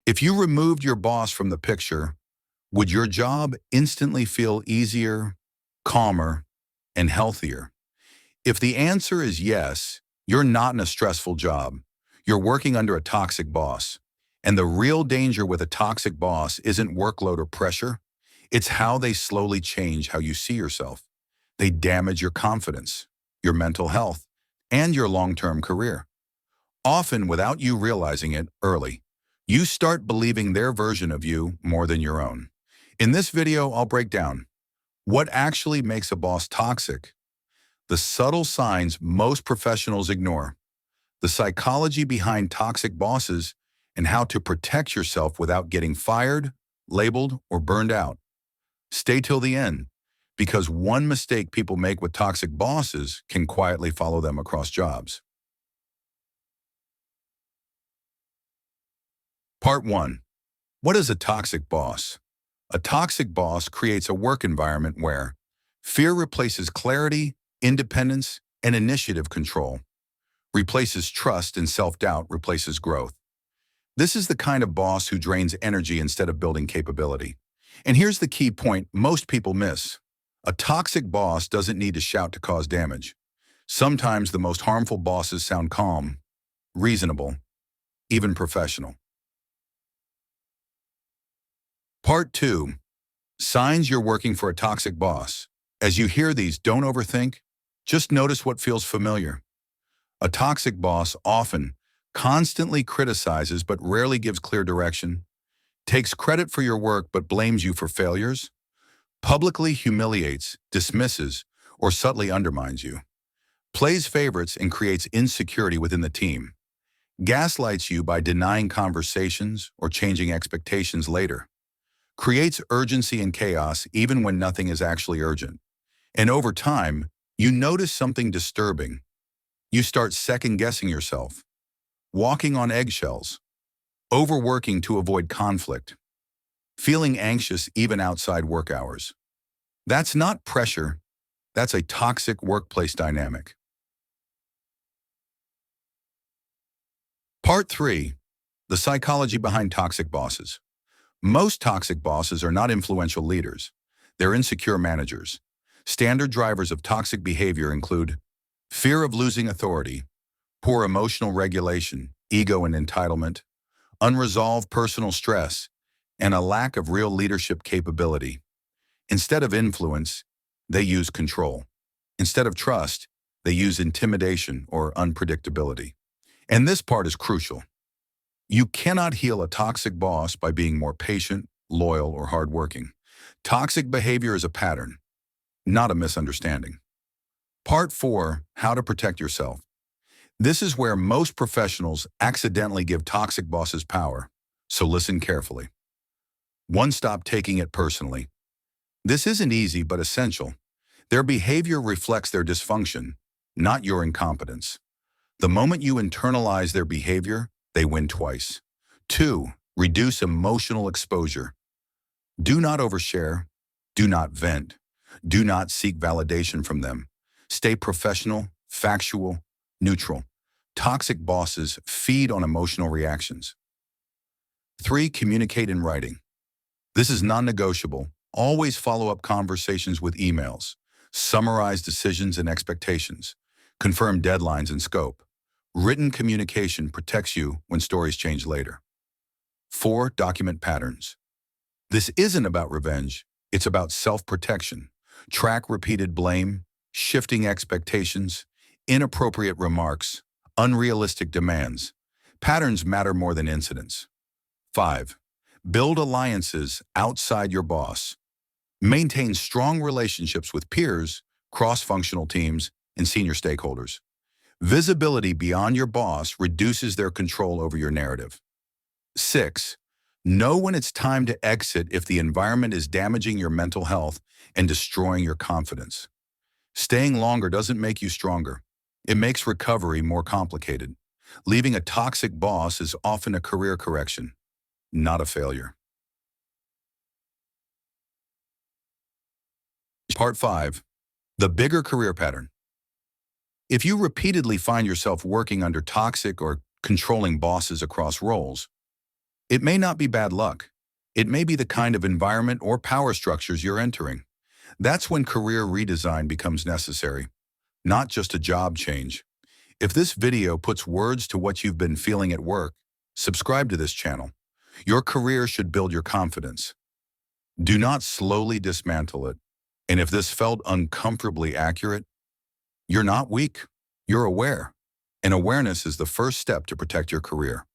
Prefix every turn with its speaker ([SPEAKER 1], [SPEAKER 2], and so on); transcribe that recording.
[SPEAKER 1] If you removed your boss from the picture, would your job instantly feel easier, calmer, and healthier? If the answer is yes, you're not in a stressful job. You're working under a toxic boss. And the real danger with a toxic boss isn't workload or pressure. It's how they slowly change how you see yourself. They damage your confidence, your mental health, and your long-term career. Often without you realizing it early, you start believing their version of you more than your own. In this video, I'll break down what actually makes a boss toxic, the subtle signs most professionals ignore, the psychology behind toxic bosses, and how to protect yourself without getting fired, labeled, or burned out. Stay till the end, because one mistake people make with toxic bosses can quietly follow them across jobs. Part 1. What is a toxic boss? A toxic boss creates a work environment where fear replaces clarity, independence, and initiative control, replaces trust, and self-doubt replaces growth. This is the kind of boss who drains energy instead of building capability. And here's the key point most people miss. A toxic boss doesn't need to shout to cause damage. Sometimes the most harmful bosses sound calm, reasonable, even professional. Part 2. Signs you're working for a toxic boss. As you hear these, don't overthink. Just notice what feels familiar. A toxic boss often constantly criticizes but rarely gives clear direction, takes credit for your work but blames you for failures, publicly humiliates, dismisses, or subtly undermines you, plays favorites and creates insecurity within the team, gaslights you by denying conversations or changing expectations later, creates urgency and chaos even when nothing is actually urgent. And over time, you notice something disturbing. You start second-guessing yourself, walking on eggshells, overworking to avoid conflict, feeling anxious even outside work hours. That's not pressure, that's a toxic workplace dynamic. Part 3. The psychology behind toxic bosses. Most toxic bosses are not influential leaders. They're insecure managers. Standard drivers of toxic behavior include fear of losing authority, poor emotional regulation, ego and entitlement, unresolved personal stress, and a lack of real leadership capability. Instead of influence, they use control. Instead of trust, they use intimidation or unpredictability. And this part is crucial. You cannot heal a toxic boss by being more patient, loyal, or hardworking. Toxic behavior is a pattern, not a misunderstanding. Part 4. How to protect yourself. This is where most professionals accidentally give toxic bosses power, so listen carefully. 1. Stop taking it personally. This isn't easy but essential. Their behavior reflects their dysfunction, not your incompetence. The moment you internalize their behavior, they win twice. 2. Reduce emotional exposure. Do not overshare. Do not vent. Do not seek validation from them. Stay professional, factual, neutral. Toxic bosses feed on emotional reactions. 3. Communicate in writing. This is non-negotiable. Always follow up conversations with emails. Summarize decisions and expectations. Confirm deadlines and scope. Written communication protects you when stories change later. 4. Document patterns. This isn't about revenge. It's about self-protection. Track repeated blame, shifting expectations, inappropriate remarks, unrealistic demands. Patterns matter more than incidents. 5. Build alliances outside your boss. Maintain strong relationships with peers, cross-functional teams, and senior stakeholders. Visibility beyond your boss reduces their control over your narrative. 6. Know when it's time to exit if the environment is damaging your mental health and destroying your confidence. Staying longer doesn't make you stronger. It makes recovery more complicated. Leaving a toxic boss is often a career correction, not a failure. Part 5. The bigger career pattern. If you repeatedly find yourself working under toxic or controlling bosses across roles, It may not be bad luck. It may be the kind of environment or power structures you're entering. That's when career redesign becomes necessary, not just a job change. If this video puts words to what you've been feeling at work, subscribe to this channel. Your career should build your confidence. Do not slowly dismantle it. And if this felt uncomfortably accurate, you're not weak, you're aware. And awareness is the first step to protect your career.